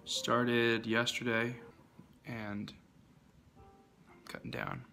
Started yesterday and I'm cutting down.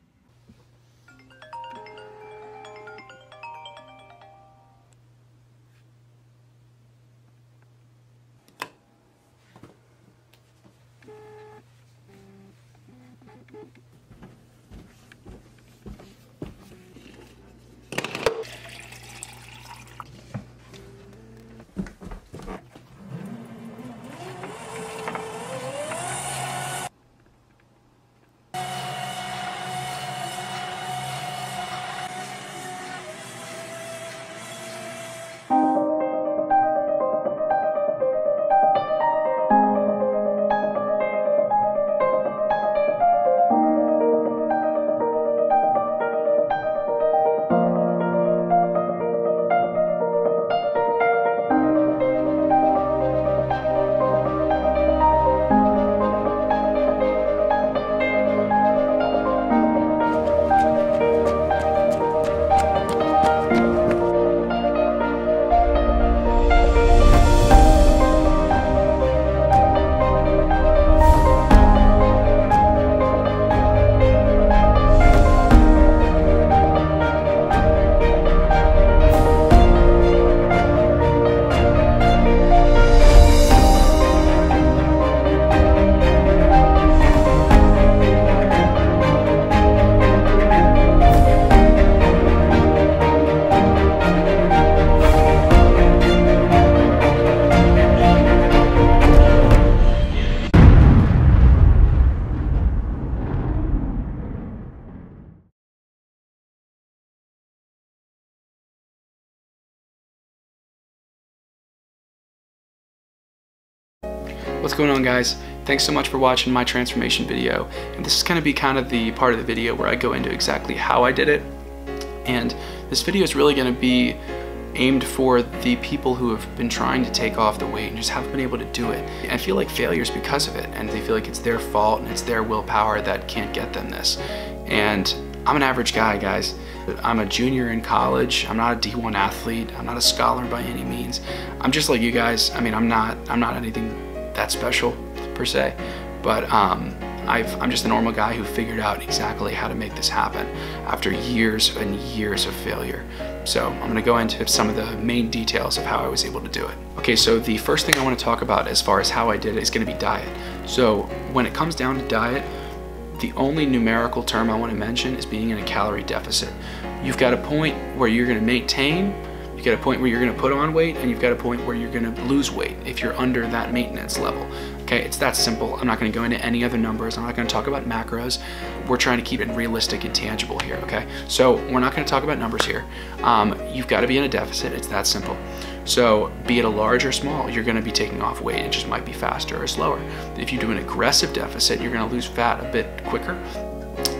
What's going on, guys? Thanks so much for watching my transformation video. And this is going to be kind of the part of the video where I go into exactly how I did it. And this video is really going to be aimed for the people who have been trying to take off the weight and just haven't been able to do it. And I feel like failures because of it, and they feel like it's their fault and it's their willpower that can't get them this. And I'm an average guy, guys. I'm a junior in college. I'm not a D1 athlete. I'm not a scholar by any means. I'm just like you guys. I mean, I'm not anything that special per se, but I'm just a normal guy who figured out exactly how to make this happen after years and years of failure. So I'm gonna go into some of the main details of how I was able to do it. Okay, so the first thing I wanna talk about as far as how I did it is gonna be diet. So when it comes down to diet, the only numerical term I wanna mention is being in a calorie deficit. You've got a point where you're gonna maintain, you've got a point where you're gonna put on weight, and you've got a point where you're gonna lose weight if you're under that maintenance level. Okay, it's that simple. I'm not gonna go into any other numbers. I'm not gonna talk about macros. We're trying to keep it realistic and tangible here, okay? So we're not gonna talk about numbers here. You've gotta be in a deficit, it's that simple. So be it a large or small, you're gonna be taking off weight. It just might be faster or slower. If you do an aggressive deficit, you're gonna lose fat a bit quicker.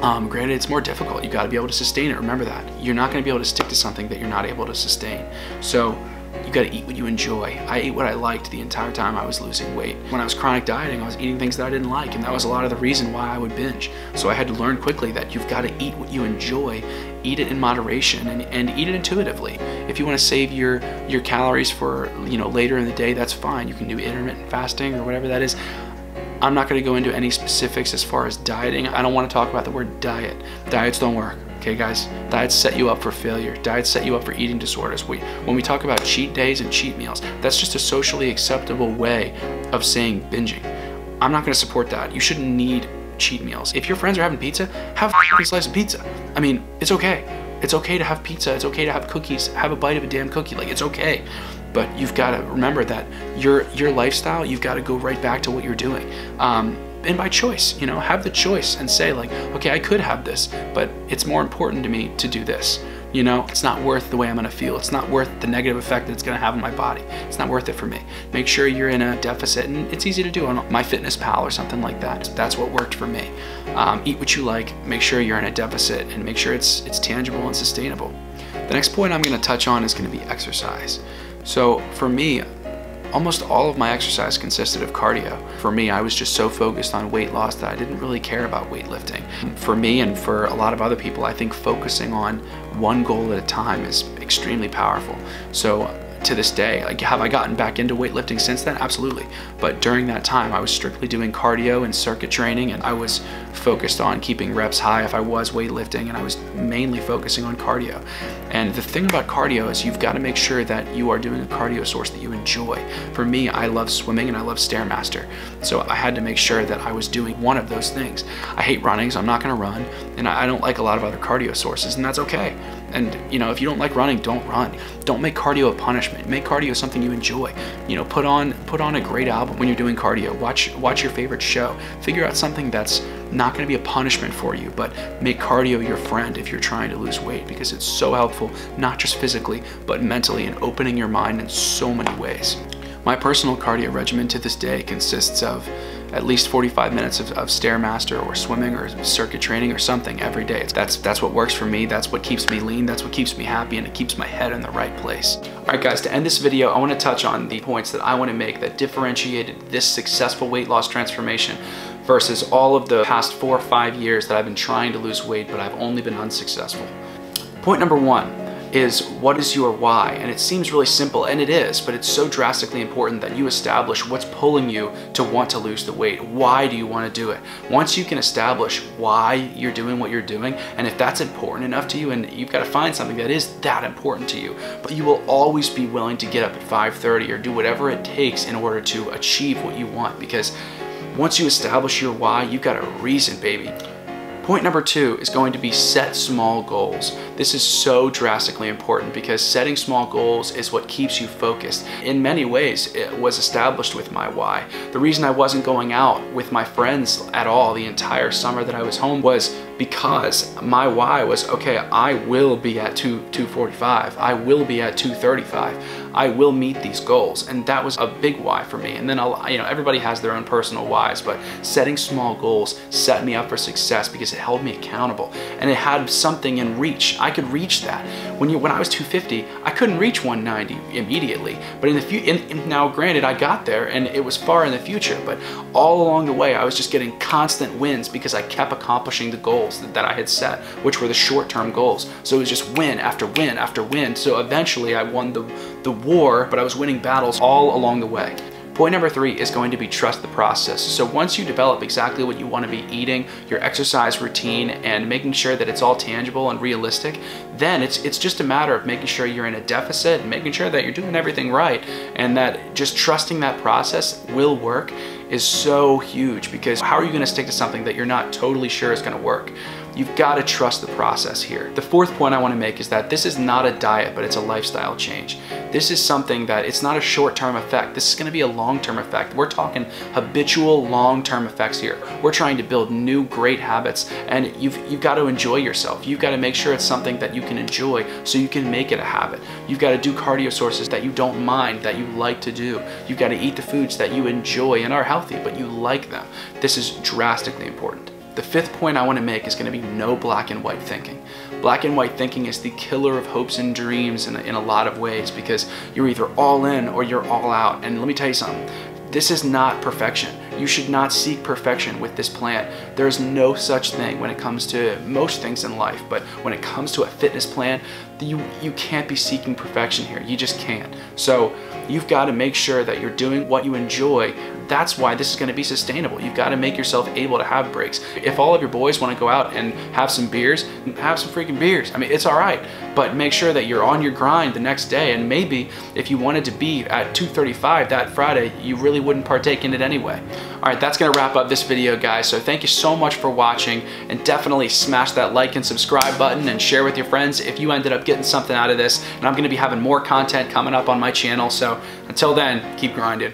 Granted, it's more difficult. You got to be able to sustain it. Remember that. You're not going to be able to stick to something that you're not able to sustain. So you got to eat what you enjoy. I ate what I liked the entire time I was losing weight. When I was chronic dieting, I was eating things that I didn't like, and that was a lot of the reason why I would binge. So I had to learn quickly that you've got to eat what you enjoy, eat it in moderation, and eat it intuitively. If you want to save your calories for later in the day, that's fine. You can do intermittent fasting or whatever that is. I'm not going to go into any specifics as far as dieting. I don't want to talk about the word diet. Diets don't work, okay, guys? Diets set you up for failure. Diets set you up for eating disorders. When we talk about cheat days and cheat meals, that's just a socially acceptable way of saying binging. I'm not going to support that. You shouldn't need cheat meals. If your friends are having pizza, have a slice of pizza. I mean, it's okay. It's okay to have pizza. It's okay to have cookies. Have a bite of a damn cookie. Like, it's okay. But you've got to remember that your lifestyle, you've got to go right back to what you're doing. And by choice, have the choice and say like, okay, I could have this, but it's more important to me to do this. It's not worth the way I'm gonna feel. It's not worth the negative effect that it's gonna have on my body. It's not worth it for me. Make sure you're in a deficit, and it's easy to do on MyFitnessPal or something like that. That's what worked for me. Eat what you like, make sure you're in a deficit, and make sure it's tangible and sustainable. The next point I'm gonna touch on is gonna be exercise. So for me, almost all of my exercise consisted of cardio. For me, I was just so focused on weight loss that I didn't really care about weightlifting. For me and for a lot of other people, I think focusing on one goal at a time is extremely powerful. So to this day. Like, have I gotten back into weightlifting since then? Absolutely. But during that time, I was strictly doing cardio and circuit training, and I was focused on keeping reps high if I was weightlifting, and I was mainly focusing on cardio. And the thing about cardio is you've got to make sure that you are doing a cardio source that you enjoy. For me, I love swimming and I love Stairmaster. So I had to make sure that I was doing one of those things. I hate running, so I'm not gonna run, and I don't like a lot of other cardio sources, and that's okay. And you know, if you don't like running, don't run. Don't make cardio a punishment. Make cardio something you enjoy. You know, put on a great album when you're doing cardio. Watch your favorite show. Figure out something that's not going to be a punishment for you, but make cardio your friend if you're trying to lose weight, because it's so helpful, not just physically, but mentally, and opening your mind in so many ways. My personal cardio regimen to this day consists of at least 45 minutes of Stairmaster or swimming or circuit training or something every day. That's what works for me. That's what keeps me lean. That's what keeps me happy, and it keeps my head in the right place. All right, guys, to end this video, I want to touch on the points that I want to make that differentiated this successful weight loss transformation versus all of the past 4 or 5 years that I've been trying to lose weight, but I've only been unsuccessful. Point number 1 is, what is your why? And it seems really simple, and it is, but it's so drastically important that you establish what's pulling you to want to lose the weight. Why do you want to do it? Once you can establish why you're doing what you're doing, and if that's important enough to you, and you've got to find something that is that important to you, but you will always be willing to get up at 5:30 or do whatever it takes in order to achieve what you want, because once you establish your why, you've got a reason, baby. Point number 2 is going to be set small goals. This is so drastically important because setting small goals is what keeps you focused. In many ways, it was established with my why. The reason I wasn't going out with my friends at all the entire summer that I was home was because my why was, okay, I will be at 245. I will be at 235. I will meet these goals, and that was a big why for me. And then everybody has their own personal whys, but setting small goals set me up for success because it held me accountable, and it had something in reach. I could reach that. When I was 250, I couldn't reach 190 immediately, but now granted, I got there, and it was far in the future, but all along the way, I was just getting constant wins because I kept accomplishing the goals that I had set, which were the short-term goals. So it was just win after win after win. So eventually I won the war, but I was winning battles all along the way. Point number 3 is going to be trust the process. So once you develop exactly what you want to be eating, your exercise routine, and making sure that it's all tangible and realistic, then it's just a matter of making sure you're in a deficit and making sure that you're doing everything right, and that just trusting that process will work is so huge, because how are you going to stick to something that you're not totally sure is going to work? You've got to trust the process here. The 4th point I want to make is that this is not a diet, but it's a lifestyle change. This is something that it's not a short-term effect. This is going to be a long-term effect. We're talking habitual long-term effects here. We're trying to build new great habits, and you've got to enjoy yourself. You've got to make sure it's something that you can enjoy so you can make it a habit. You've got to do cardio sources that you don't mind, that you like to do. You've got to eat the foods that you enjoy and are healthy, but you like them. This is drastically important. The 5th point I want to make is going to be no black and white thinking. Black and white thinking is the killer of hopes and dreams in a lot of ways, because you're either all in or you're all out. And let me tell you something. This is not perfection. You should not seek perfection with this plan. There is no such thing when it comes to most things in life, but when it comes to a fitness plan, you can't be seeking perfection here. You just can't. So you've got to make sure that you're doing what you enjoy. That's why this is going to be sustainable. You've got to make yourself able to have breaks. If all of your boys want to go out and have some beers, have some freaking beers. I mean, it's all right, but make sure that you're on your grind the next day. And maybe if you wanted to be at 235 that Friday, you really wouldn't partake in it anyway. All right, that's going to wrap up this video, guys. So thank you so much for watching, and definitely smash that like and subscribe button and share with your friends if you ended up getting something out of this. And I'm going to be having more content coming up on my channel. So until then, keep grinding.